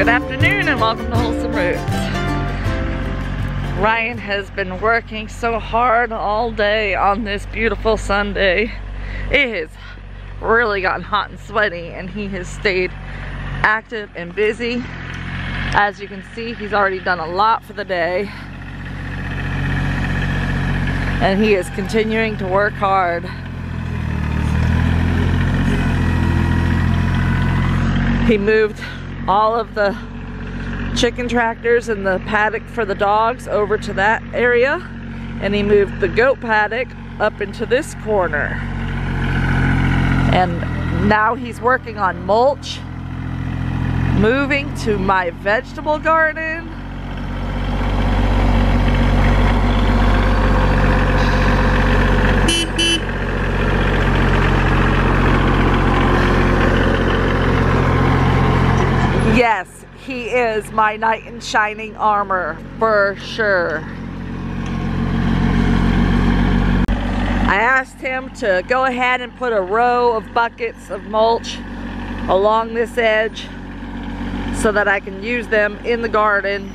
Good afternoon and welcome to Wholesome Roots. Ryan has been working so hard all day on this beautiful Sunday. It has really gotten hot and sweaty and he has stayed active and busy. As you can see, he's already done a lot for the day. And he is continuing to work hard. He moved all of the chicken tractors and the paddock for the dogs over to that area, and he moved the goat paddock up into this corner. And now he's working on mulch, moving to my vegetable garden. Yes, he is my knight in shining armor, for sure. I asked him to go ahead and put a row of buckets of mulch along this edge so that I can use them in the garden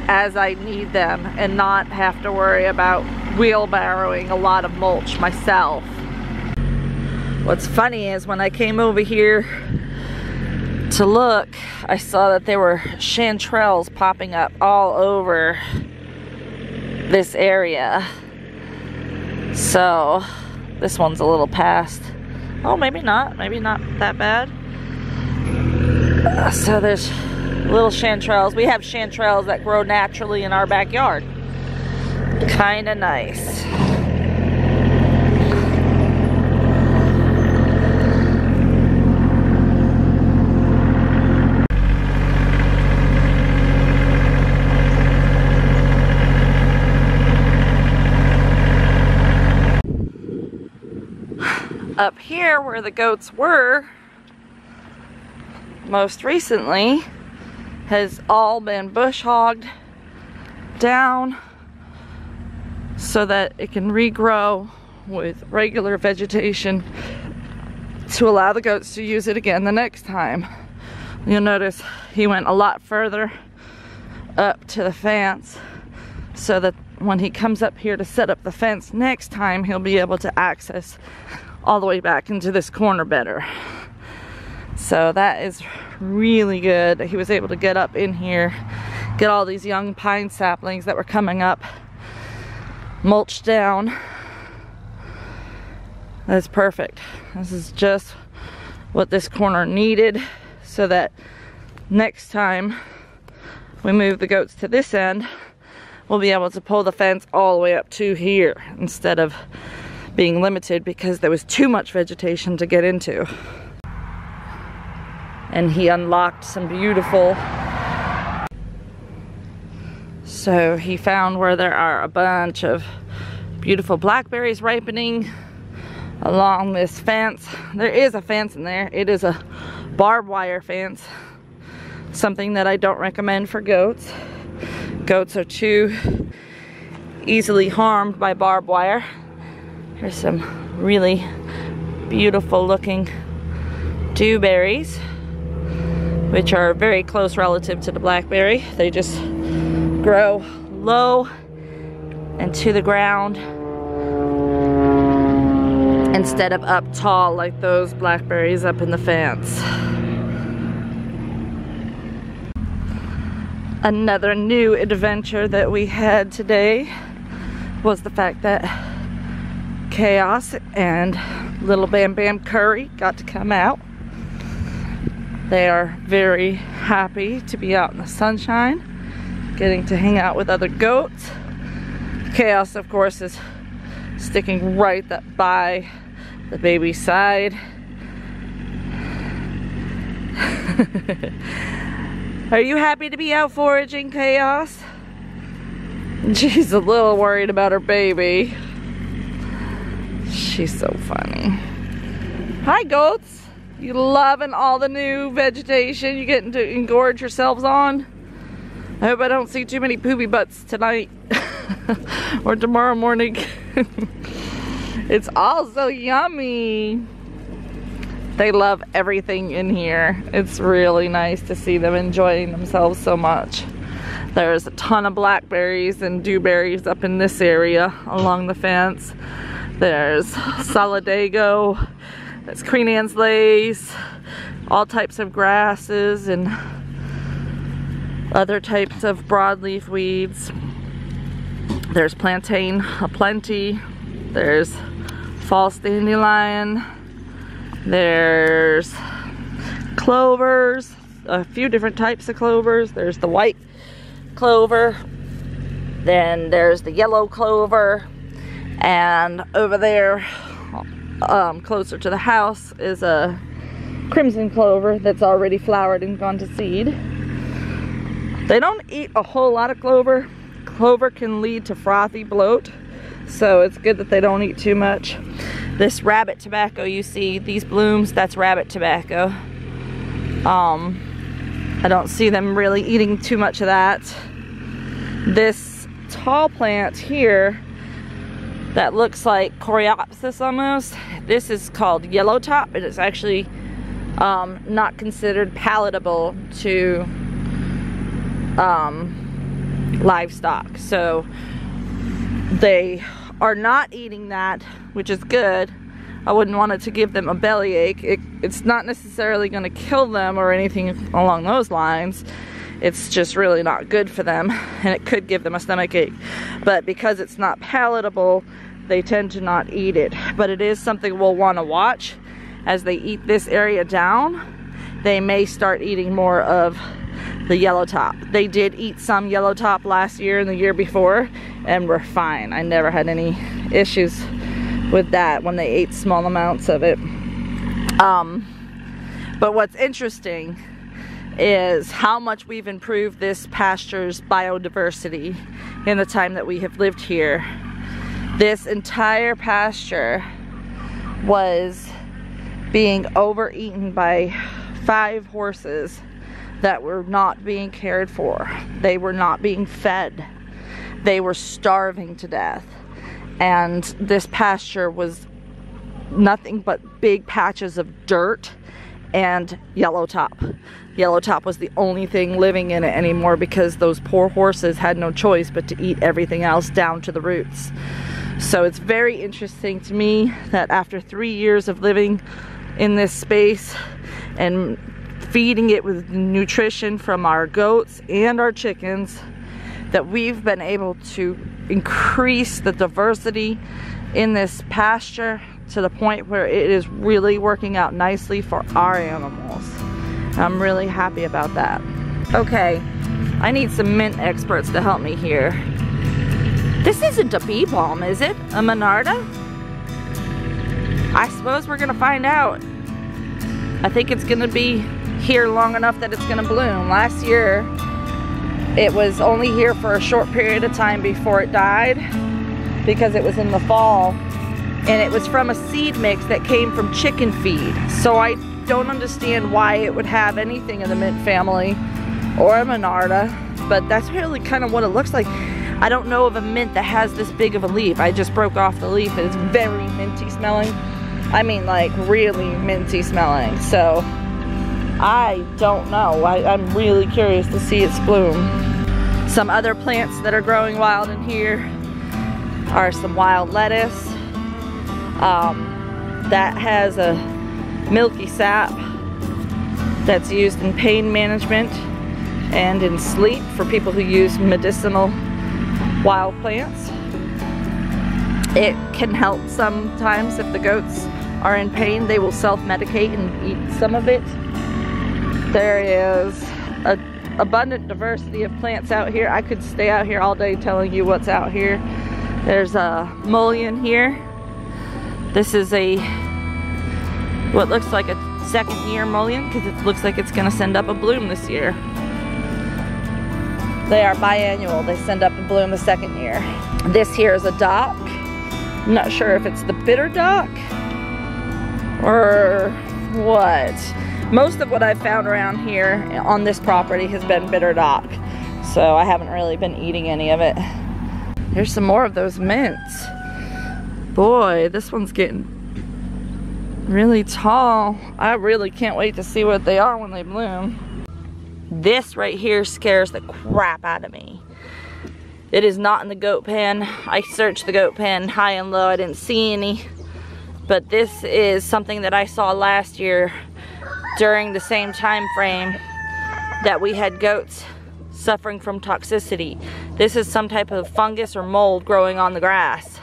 as I need them and not have to worry about wheelbarrowing a lot of mulch myself. What's funny is when I came over here to look, I saw that there were chanterelles popping up all over this area. So this one's a little past. Oh, maybe not that bad. So there's little chanterelles. We have chanterelles that grow naturally in our backyard. Kind of nice. Up here where the goats were most recently has all been bush hogged down so that it can regrow with regular vegetation to allow the goats to use it again the next time. You'll notice he went a lot further up to the fence so that when he comes up here to set up the fence next time, he'll be able to access all the way back into this corner better. So that is really good. He was able to get up in here, get all these young pine saplings that were coming up mulched down. That's perfect. This is just what this corner needed so that next time we move the goats to this end, we'll be able to pull the fence all the way up to here instead of being limited because there was too much vegetation to get into. And he unlocked some beautiful, so he found where there are a bunch of beautiful blackberries ripening along this fence. There is a fence in there. It is a barbed wire fence, something that I don't recommend for goats. Goats are too easily harmed by barbed wire. Here's some really beautiful looking dewberries, which are a very close relative to the blackberry. They just grow low and to the ground instead of up tall like those blackberries up in the fence. Another new adventure that we had today was the fact that Chaos and little Bam Bam Curry got to come out. They are very happy to be out in the sunshine, getting to hang out with other goats. Chaos, of course, is sticking right by the baby's side. Are you happy to be out foraging, Chaos? She's a little worried about her baby. She's so funny. Hi, goats. You loving all the new vegetation you getting to engorge yourselves on? I hope I don't see too many poopy butts tonight or tomorrow morning. It's all so yummy. They love everything in here. It's really nice to see them enjoying themselves so much. There's a ton of blackberries and dewberries up in this area along the fence. There's solidago, there's Queen Anne's lace, all types of grasses and other types of broadleaf weeds. There's plantain aplenty. There's false dandelion. There's clovers, a few different types of clovers. There's the white clover. Then there's the yellow clover. And over there, closer to the house, is a crimson clover that's already flowered and gone to seed. They don't eat a whole lot of clover. Clover can lead to frothy bloat, so it's good that they don't eat too much. This rabbit tobacco you see, these blooms, that's rabbit tobacco. I don't see them really eating too much of that. This tall plant here that looks like coreopsis almost, this is called yellow top, and it's actually not considered palatable to livestock, so they are not eating that, which is good. I wouldn't want it to give them a bellyache. It's not necessarily going to kill them or anything along those lines. It's just really not good for them, and it could give them a stomach ache. But because it's not palatable, they tend to not eat it. But it is something we'll want to watch. As they eat this area down, they may start eating more of the yellow top. They did eat some yellow top last year and the year before, and were fine. I never had any issues with that when they ate small amounts of it. But what's interesting is how much we've improved this pasture's biodiversity in the time that we have lived here. This entire pasture was being overeaten by 5 horses that were not being cared for. They were not being fed. They were starving to death. And this pasture was nothing but big patches of dirt and yellow top. Yellow top was the only thing living in it anymore because those poor horses had no choice but to eat everything else down to the roots. So it's very interesting to me that after 3 years of living in this space and feeding it with nutrition from our goats and our chickens, that we've been able to increase the diversity in this pasture to the point where it is really working out nicely for our animals. I'm really happy about that. Okay, I need some mint experts to help me here. This isn't a bee balm, is it? A Monarda? I suppose we're gonna find out. I think it's gonna be here long enough that it's gonna bloom. Last year, it was only here for a short period of time before it died because it was in the fall, and it was from a seed mix that came from chicken feed. So I don't understand why it would have anything in the mint family or a Monarda, but that's really kind of what it looks like. I don't know of a mint that has this big of a leaf. I just broke off the leaf and it's very minty smelling. I mean, like really minty smelling. So I don't know. I'm really curious to see its bloom. Some other plants that are growing wild in here are some wild lettuce. That has a milky sap that's used in pain management and in sleep for people who use medicinal wild plants. It can help sometimes if the goats are in pain. They will self-medicate and eat some of it. There is an abundant diversity of plants out here. I could stay out here all day telling you what's out here. There's a mullein here. This is what looks like a 2nd year mullein because it looks like it's going to send up a bloom this year. They are biannual. They send up a bloom the 2nd year. This here is a dock. I'm not sure if it's the bitter dock or what. Most of what I've found around here on this property has been bitter dock, so I haven't really been eating any of it. Here's some more of those mints. Boy, this one's getting really tall. I really can't wait to see what they are when they bloom. This right here scares the crap out of me. It is not in the goat pen. I searched the goat pen high and low. I didn't see any. But this is something that I saw last year during the same time frame that we had goats suffering from toxicity. This is some type of fungus or mold growing on the grass,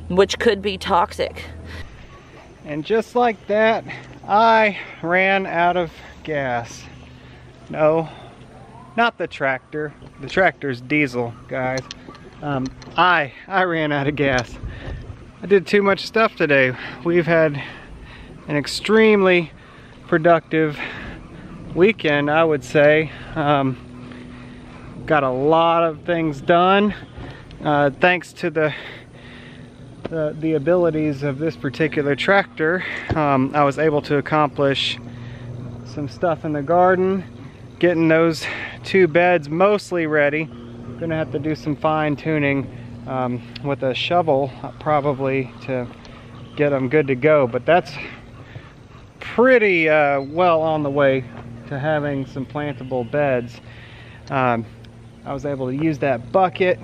which could be toxic. And just like that, I ran out of gas. No, not the tractor. The tractor's diesel, guys. I ran out of gas. I did too much stuff today. We've had an extremely productive weekend, I would say. Got a lot of things done thanks to the abilities of this particular tractor. I was able to accomplish some stuff in the garden, getting those 2 beds mostly ready. Gonna have to do some fine tuning with a shovel probably to get them good to go, but that's pretty well on the way to having some plantable beds. I was able to use that bucket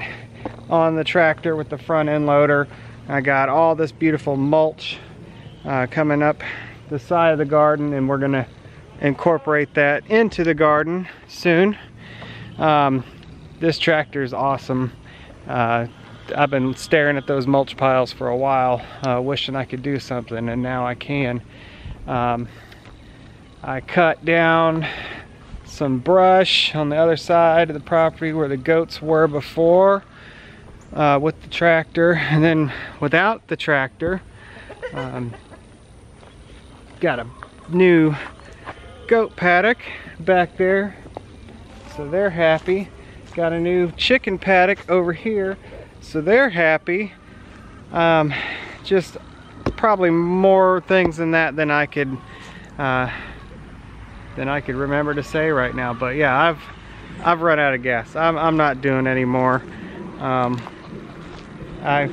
on the tractor with the front end loader. I got all this beautiful mulch coming up the side of the garden, and we're gonna incorporate that into the garden soon. This tractor is awesome. I've been staring at those mulch piles for a while, wishing I could do something, and now I can. I cut down some brush on the other side of the property where the goats were before with the tractor, and then without the tractor, got a new goat paddock back there, so they're happy. Got a new chicken paddock over here, so they're happy. Just probably more things than that than I could remember to say right now. But yeah, I've run out of gas. I'm not doing any more. I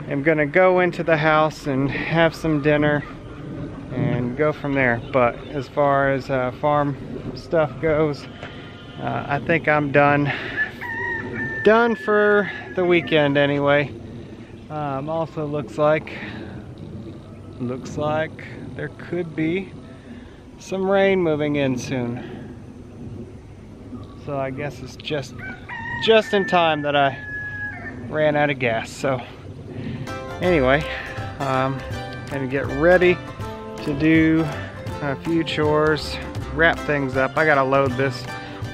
am gonna go into the house and have some dinner and go from there. But as far as farm stuff goes, I think I'm done for the weekend anyway. Also looks like there could be some rain moving in soon, so I guess it's just in time that I ran out of gas. So anyway, gonna get ready to do a few chores, wrap things up. I gotta load this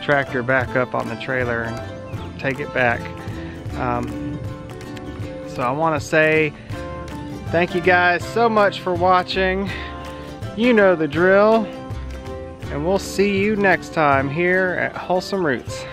tractor back up on the trailer and take it back. So I want to say thank you guys so much for watching. You know the drill, and we'll see you next time here at Wholesome Roots.